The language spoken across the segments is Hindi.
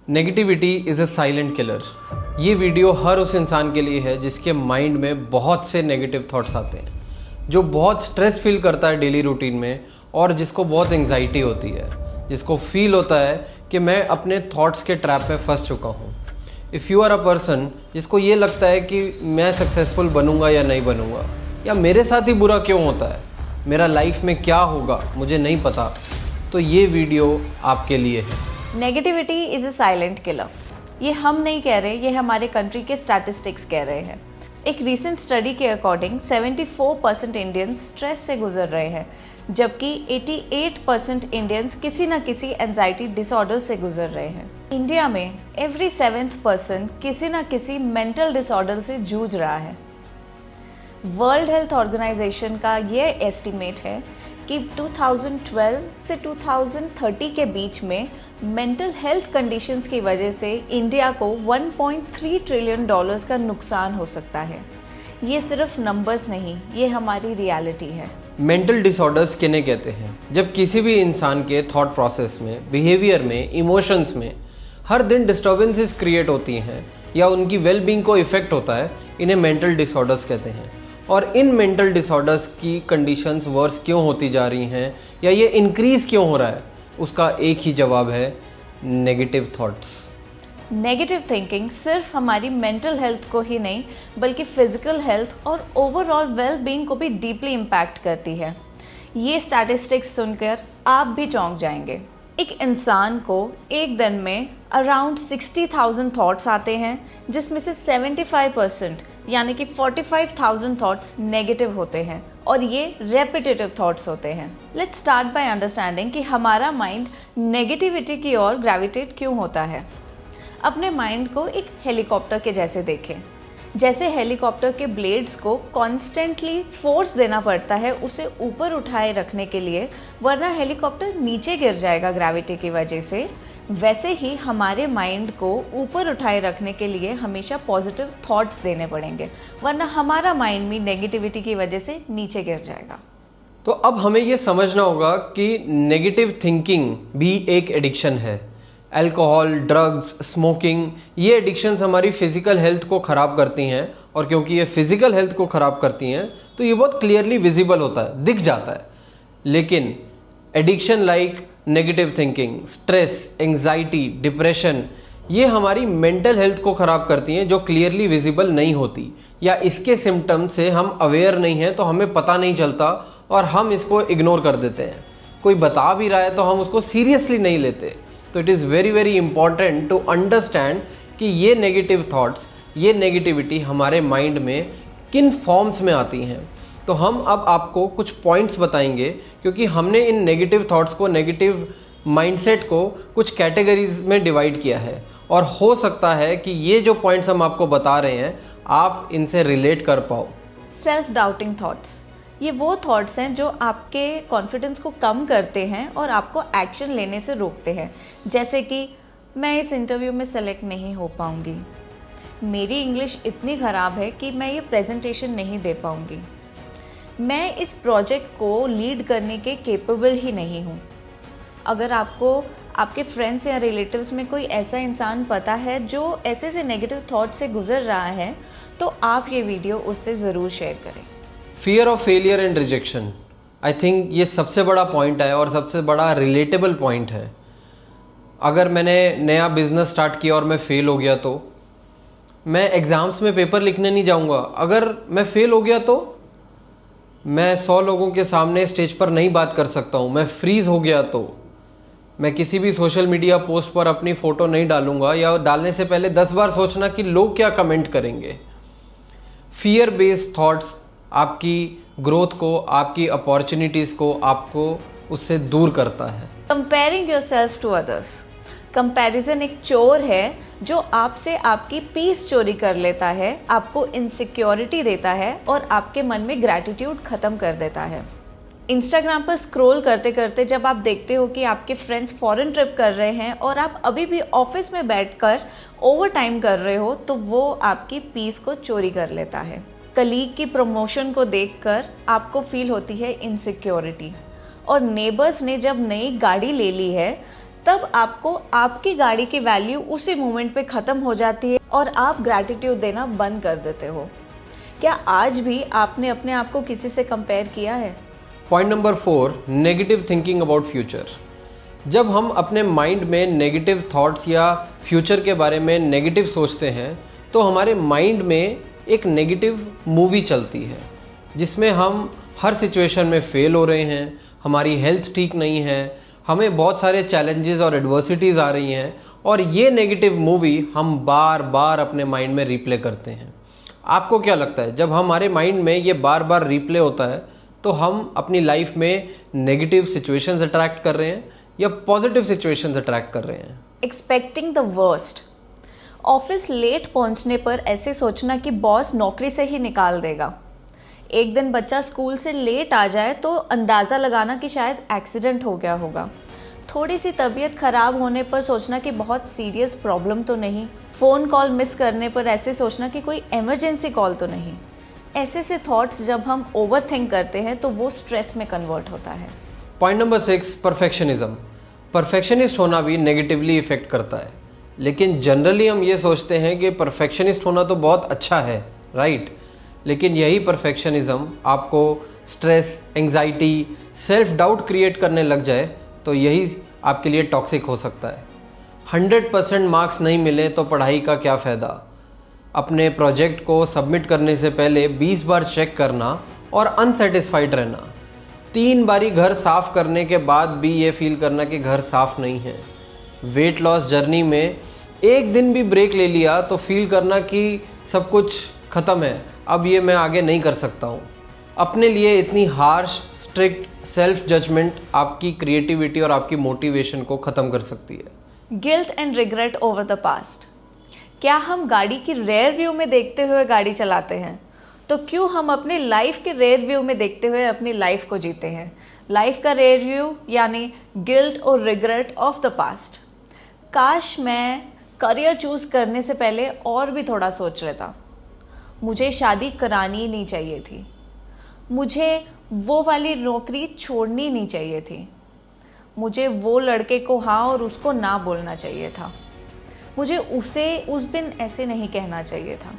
Negativity is a silent killer. ये वीडियो हर उस इंसान के लिए है जिसके माइंड में बहुत से नेगेटिव थॉट्स आते हैं, जो बहुत स्ट्रेस फील करता है डेली रूटीन में, और जिसको बहुत एंग्जाइटी होती है, जिसको फील होता है कि मैं अपने थॉट्स के ट्रैप में फंस चुका हूँ। If you are a person जिसको ये लगता है कि मैं सक्सेसफुल बनूंगा या नहीं बनूंगा, या मेरे साथ ही बुरा क्यों होता है, मेरा लाइफ में क्या होगा मुझे नहीं पता, तो ये वीडियो आपके लिए है। Negativity is a silent killer. ये हम नहीं कह रहे, ये हमारे कंट्री के स्टैटिस्टिक्स कह रहे हैं। एक रीसेंट स्टडी के अकॉर्डिंग 74% इंडियंस स्ट्रेस से गुजर रहे हैं, जबकि 88% इंडियंस किसी न किसी एंजाइटी डिसऑर्डर से गुजर रहे हैं। इंडिया में एवरी 7th पर्सन किसी न किसी मेंटल डिसऑर्डर से जूझ रहा है। वर्ल्ड हेल्थ ऑर्गेनाइजेशन का ये एस्टिमेट है कि 2012 से 2030 के बीच में मेंटल हेल्थ कंडीशंस की वजह से इंडिया को 1.3 ट्रिलियन डॉलर्स का नुकसान हो सकता है। ये सिर्फ नंबर्स नहीं, ये हमारी रियलिटी है। मेंटल डिसऑर्डर्स किन्हें कहते हैं? जब किसी भी इंसान के थॉट प्रोसेस में, बिहेवियर में, इमोशंस में हर दिन डिस्टर्बेंसेस क्रिएट होती हैं या उनकी वेलबींग को इफेक्ट होता है, इन्हें मेंटल डिसऑर्डर्स कहते हैं। और इन मेंटल डिसऑर्डर्स की कंडीशंस वर्स क्यों होती जा रही हैं या ये इंक्रीज क्यों हो रहा है, उसका एक ही जवाब है, नेगेटिव थॉट्स। नेगेटिव थिंकिंग सिर्फ हमारी मेंटल हेल्थ को ही नहीं बल्कि फिजिकल हेल्थ और ओवरऑल वेल बीइंग को भी डीपली इम्पैक्ट करती है। ये स्टैटिस्टिक्स सुनकर आप भी चौंक जाएंगे। एक इंसान को एक दिन में अराउंड 60,000 थॉट्स आते हैं, जिसमें से 75% यानी कि 45,000 थॉट्स नेगेटिव होते हैं और ये रेपिटेटिव थॉट्स होते हैं। लेट्स स्टार्ट बाय अंडरस्टैंडिंग कि हमारा माइंड नेगेटिविटी की ओर ग्रेविटेट क्यों होता है। अपने माइंड को एक हेलीकॉप्टर के जैसे देखें। जैसे हेलीकॉप्टर के ब्लेड्स को कॉन्स्टेंटली फोर्स देना पड़ता है उसे ऊपर उठाए रखने के लिए, वरना हेलीकॉप्टर नीचे गिर जाएगा ग्रेविटी की वजह से, वैसे ही हमारे माइंड को ऊपर उठाए रखने के लिए हमेशा पॉजिटिव थॉट्स देने पड़ेंगे, वरना हमारा माइंड भी नेगेटिविटी की वजह से नीचे गिर जाएगा। तो अब हमें ये समझना होगा कि नेगेटिव थिंकिंग भी एक एडिक्शन है। अल्कोहल, ड्रग्स, स्मोकिंग, ये एडिक्शंस हमारी फिजिकल हेल्थ को ख़राब करती हैं, और क्योंकि ये फिजिकल हेल्थ को ख़राब करती हैं तो ये बहुत क्लियरली विजिबल होता है, दिख जाता है। लेकिन addiction like negative thinking, stress, anxiety, depression, ये हमारी मेंटल हेल्थ को ख़राब करती हैं, जो क्लियरली विजिबल नहीं होती, या इसके सिम्टम्स से हम अवेयर नहीं हैं तो हमें पता नहीं चलता और हम इसको इग्नोर कर देते हैं। कोई बता भी रहा है तो हम उसको सीरियसली नहीं लेते। तो it is very very important to understand कि ये नेगेटिव थॉट्स, ये नेगेटिविटी हमारे माइंड में किन फॉर्म्स में आती हैं। तो हम अब आपको कुछ पॉइंट्स बताएंगे, क्योंकि हमने इन नेगेटिव थॉट्स को, नेगेटिव माइंडसेट को कुछ कैटेगरीज में डिवाइड किया है, और हो सकता है कि ये जो पॉइंट्स हम आपको बता रहे हैं आप इनसे रिलेट कर पाओ। सेल्फ डाउटिंग थॉट्स, ये वो थॉट्स हैं जो आपके कॉन्फिडेंस को कम करते हैं और आपको एक्शन लेने से रोकते हैं। जैसे कि मैं इस इंटरव्यू में सेलेक्ट नहीं हो पाऊंगी, मेरी इंग्लिश इतनी ख़राब है कि मैं ये प्रेजेंटेशन नहीं दे पाऊंगी, मैं इस प्रोजेक्ट को लीड करने के केपेबल ही नहीं हूँ। अगर आपको आपके फ्रेंड्स या रिलेटिव्स में कोई ऐसा इंसान पता है जो ऐसे से नेगेटिव थॉट से गुजर रहा है, तो आप ये वीडियो उससे ज़रूर शेयर करें। Fear of failure and rejection, I think ये सबसे बड़ा पॉइंट है और सबसे बड़ा रिलेटेबल पॉइंट है। अगर मैंने नया बिजनेस स्टार्ट किया और मैं फेल हो गया तो मैं एग्ज़ाम्स में पेपर लिखने नहीं जाऊंगा। अगर मैं फेल हो गया तो मैं 100 लोगों के सामने स्टेज पर नहीं बात कर सकता हूँ। मैं फ्रीज हो गया तो मैं किसी भी सोशल मीडिया पोस्ट पर अपनी फ़ोटो नहीं डालूंगा, या डालने से पहले 10 बार सोचना कि लोग क्या कमेंट करेंगे। फियर बेस्ड थॉट्स आपकी ग्रोथ को, आपकी अपॉर्चुनिटीज़ को, आपको उससे दूर करता है। Comparing yourself to others, comparison एक चोर है जो आपसे आपकी पीस चोरी कर लेता है, आपको इनसिक्योरिटी देता है और आपके मन में ग्रैटिट्यूड ख़त्म कर देता है। इंस्टाग्राम पर स्क्रॉल करते करते जब आप देखते हो कि आपके फ्रेंड्स फॉरेन ट्रिप कर रहे हैं और आप अभी भी ऑफिस में बैठकर ओवर टाइम कर रहे हो, तो वो आपकी पीस को चोरी कर लेता है। कलीग की प्रमोशन को देखकर आपको फील होती है इनसिक्योरिटी, और नेबर्स ने जब नई गाड़ी ले ली है तब आपको आपकी गाड़ी की वैल्यू उसी मोमेंट पे ख़त्म हो जाती है और आप ग्रैटिट्यूड देना बंद कर देते हो। क्या आज भी आपने अपने आप को किसी से कंपेयर किया है? Point number 4, negative thinking about future. जब हम अपने माइंड में नेगेटिव थॉट्स या फ्यूचर के बारे में नेगेटिव सोचते हैं तो हमारे माइंड में एक नेगेटिव मूवी चलती है जिसमें हम हर सिचुएशन में फेल हो रहे हैं, हमारी हेल्थ ठीक नहीं है, हमें बहुत सारे चैलेंजेस और एडवर्सिटीज़ आ रही हैं और ये नेगेटिव मूवी हम बार बार अपने माइंड में रिप्ले करते हैं। आपको क्या लगता है, जब हमारे माइंड में ये बार बार रिप्ले होता है तो हम अपनी लाइफ में नेगेटिव सिचुएशंस अट्रैक्ट कर रहे हैं या पॉजिटिव सिचुएशंस अट्रैक्ट कर रहे हैं? Expecting the worst. Office late पहुंचने पर ऐसे सोचना कि बॉस नौकरी से ही निकाल देगा। एक दिन बच्चा स्कूल से लेट आ जाए तो अंदाज़ा लगाना कि शायद एक्सीडेंट हो गया होगा। थोड़ी सी तबीयत खराब होने पर सोचना कि बहुत सीरियस प्रॉब्लम तो नहीं। फ़ोन कॉल मिस करने पर ऐसे सोचना कि कोई इमरजेंसी कॉल तो नहीं। ऐसे से थॉट्स जब हम ओवरथिंक करते हैं तो वो स्ट्रेस में कन्वर्ट होता है। Point number 6, perfectionism. परफेक्शनिस्ट होना भी नेगेटिवली इफेक्ट करता है, लेकिन जनरली हम ये सोचते हैं कि परफेक्शनिस्ट होना तो बहुत अच्छा है, राइट? लेकिन यही परफेक्शनिज्म आपको stress, anxiety, self doubt create करने लग जाए तो यही आपके लिए टॉक्सिक हो सकता है। 100% मार्क्स नहीं मिले तो पढ़ाई का क्या फ़ायदा? अपने प्रोजेक्ट को सबमिट करने से पहले 20 बार चेक करना और अनसेटिस्फाइड रहना। 3 बारी घर साफ़ करने के बाद भी ये फील करना कि घर साफ़ नहीं है। वेट लॉस जर्नी में एक दिन भी ब्रेक ले लिया तो फील करना कि सब कुछ ख़त्म है, अब ये मैं आगे नहीं कर सकता हूँ। अपने लिए इतनी हार्श, स्ट्रिक्ट सेल्फ जजमेंट आपकी क्रिएटिविटी और आपकी मोटिवेशन को ख़त्म कर सकती है। Guilt and regret over the past. क्या हम गाड़ी की रेयर व्यू में देखते हुए गाड़ी चलाते हैं? तो क्यों हम अपनी लाइफ के रेयर व्यू में देखते हुए अपनी लाइफ को जीते हैं? लाइफ का रेयर व्यू यानी गिल्ट और रिग्रेट ऑफ द पास्ट। काश मैं करियर चूज करने से पहले और भी थोड़ा सोच लेता। मुझे शादी करानी नहीं चाहिए थी। मुझे वो वाली नौकरी छोड़नी नहीं चाहिए थी। मुझे वो लड़के को हाँ और उसको ना बोलना चाहिए था। मुझे उसे उस दिन ऐसे नहीं कहना चाहिए था।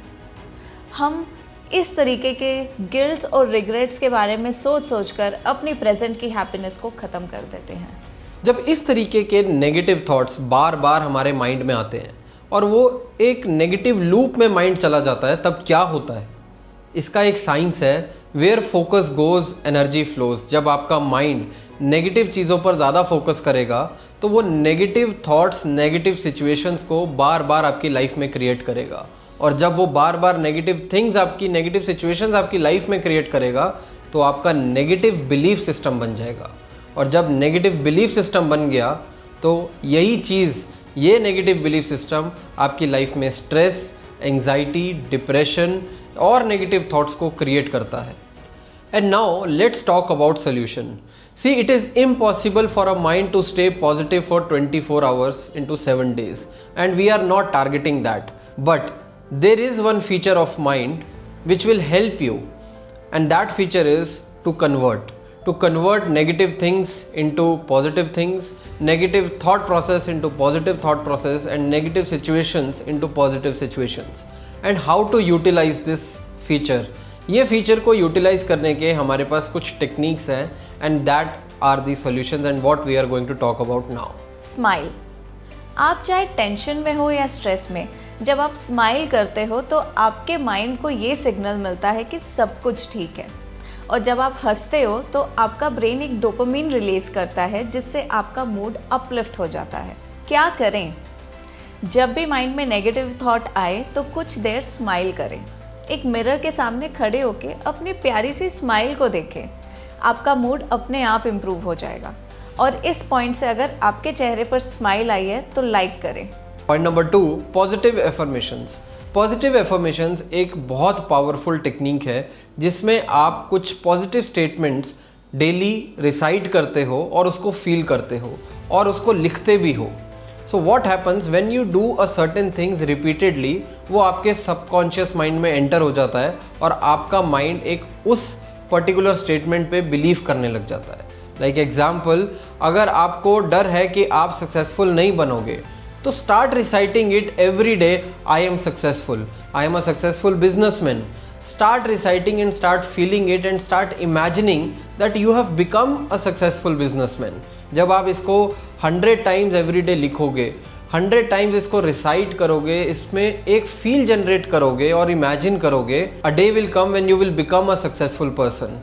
हम इस तरीके के गिल्ट्स और रिग्रेट्स के बारे में सोच सोचकर अपनी प्रेजेंट की हैप्पीनेस को ख़त्म कर देते हैं। जब इस तरीके के नेगेटिव थॉट्स बार बार हमारे माइंड में आते हैं और वो एक नेगेटिव लूप में माइंड चला जाता है, तब क्या होता है? इसका एक साइंस है, where focus goes energy flows. जब आपका माइंड नेगेटिव चीज़ों पर ज़्यादा फोकस करेगा तो वो नेगेटिव थॉट्स, नेगेटिव सिचुएशंस को बार बार आपकी लाइफ में क्रिएट करेगा, और जब वो बार बार नेगेटिव थिंग्स आपकी, नेगेटिव सिचुएशंस आपकी लाइफ में क्रिएट करेगा तो आपका नेगेटिव बिलीफ सिस्टम बन जाएगा। और जब नेगेटिव बिलीफ सिस्टम बन गया तो यही चीज़, ये नेगेटिव बिलीफ सिस्टम आपकी लाइफ में स्ट्रेस, एंग्जाइटी, डिप्रेशन और नेगेटिव थॉट्स को क्रिएट करता है। And now let's talk about solution. See, it is impossible for a mind to stay positive for 24 hours into 7 days, and we are not targeting that. But there is one feature of mind which will help you, and that feature is to convert negative things into positive things, negative thought process into positive thought process, and negative situations into positive situations. And how to utilize this feature? ये फीचर को यूटिलाइज करने के हमारे पास कुछ टेक्निक्स हैं, and that are the solutions and what we are going to talk about now. Smile. आप चाहे टेंशन में हो या स्ट्रेस में, जब आप स्माइल करते हो तो आपके माइंड को ये सिग्नल मिलता है कि सब कुछ ठीक है। और जब आप हंसते हो तो आपका ब्रेन एक डोपामिन रिलीज करता है जिससे आपका मूड अपलिफ्ट हो जाता है। क्या करें? जब भी माइंड में नेगेटिव थॉट आए तो कुछ देर स्माइल करें। एक मिरर के सामने खड़े होकर अपनी प्यारी सी स्माइल को देखें। आपका मूड अपने आप इम्प्रूव हो जाएगा। और इस पॉइंट से अगर आपके चेहरे पर स्माइल आई है तो लाइक करें। Point number 2, positive affirmations. Positive affirmations एक बहुत पावरफुल टेक्निक है जिसमें आप कुछ पॉजिटिव स्टेटमेंट्स डेली रिसाइट करते हो और उसको फील करते हो और उसको लिखते भी हो। So what happens when you do a certain things repeatedly, वो आपके सबकॉन्शियस माइंड में एंटर हो जाता है और आपका माइंड एक उस पर्टिकुलर स्टेटमेंट पे बिलीव करने लग जाता है। लाइक एग्जाम्पल, अगर आपको डर है कि आप सक्सेसफुल नहीं बनोगे तो start reciting it every day, I am successful, I am a successful businessman. Start reciting and start feeling it and start imagining that you have become a successful businessman. जब आप इसको 100 times every day लिखोगे, 100 times इसको रिसाइट करोगे, इसमें एक फील जनरेट करोगे और इमेजिन करोगे, a day will come when you will become a successful person.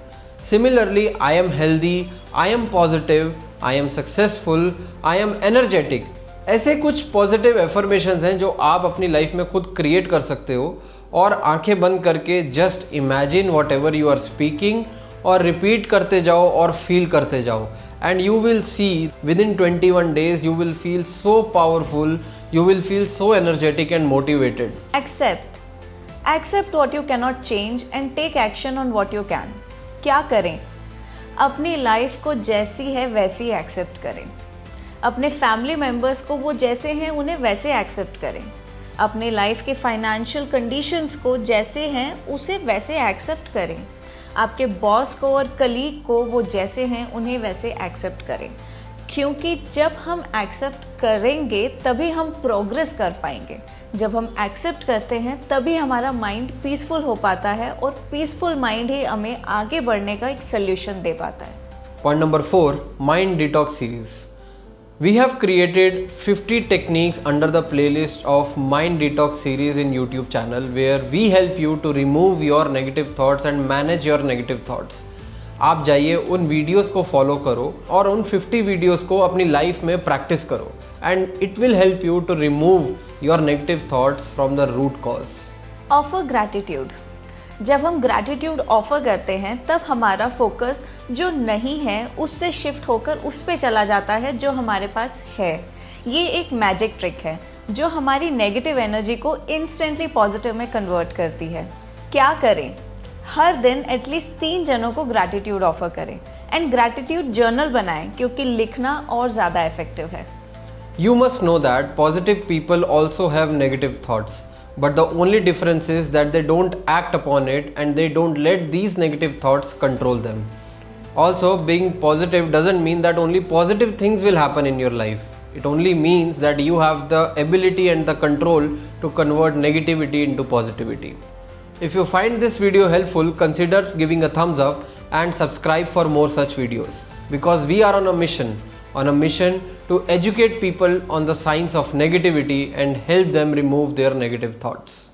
Similarly, I am healthy, I am positive, I am successful, I am energetic. ऐसे कुछ पॉजिटिव एफर्मेशंस हैं जो आप अपनी लाइफ में खुद क्रिएट कर सकते हो और आंखें बंद करके just imagine whatever you are speaking और रिपीट करते जाओ और फील करते जाओ, and you will see within 21 days you will feel so powerful, you will feel so energetic and motivated. Accept what you cannot change and take action on what you can. क्या करें? अपनी लाइफ को जैसी है वैसी एक्सेप्ट करें. अपने फैमिली मेम्बर्स को वो जैसे हैं उन्हें वैसे एक्सेप्ट करें. अपने लाइफ के फाइनेंशियल कंडीशंस को जैसे हैं उसे वैसे एक्सेप्ट करें. आपके बॉस को और कलीग को वो जैसे हैं उन्हें वैसे एक्सेप्ट करें, क्योंकि जब हम एक्सेप्ट करेंगे तभी हम प्रोग्रेस कर पाएंगे. जब हम एक्सेप्ट करते हैं तभी हमारा माइंड पीसफुल हो पाता है और पीसफुल माइंड ही हमें आगे बढ़ने का एक सोल्यूशन दे पाता है. Point number 4, mind detox series. We have created 50 techniques under the playlist of Mind Detox series in YouTube channel, where we help you to remove your negative thoughts and manage your negative thoughts. आप जाइए उन वीडियोस को फॉलो करो और उन 50 वीडियोस को अपनी लाइफ में प्रैक्टिस करो, and it will help you to remove your negative thoughts from the root cause. Offer gratitude. जब हम ग्रैटिट्यूड ऑफर करते हैं तब हमारा फोकस जो नहीं है उससे शिफ्ट होकर उस पे चला जाता है जो हमारे पास है. ये एक मैजिक ट्रिक है जो हमारी नेगेटिव एनर्जी को इंस्टेंटली पॉजिटिव में कन्वर्ट करती है. क्या करें? हर दिन एटलीस्ट 3 जनों को ग्रैटिट्यूड ऑफर करें एंड ग्रैटिट्यूड जर्नल बनाएं, क्योंकि लिखना और ज़्यादा इफेक्टिव है. You must know that positive people also have negative thoughts. But the only difference is that they don't act upon it and they don't let these negative thoughts control them. Also, being positive doesn't mean that only positive things will happen in your life. It only means that you have the ability and the control to convert negativity into positivity. If you find this video helpful, consider giving a thumbs up and subscribe for more such videos, because we are on a mission to educate people on the science of negativity and help them remove their negative thoughts.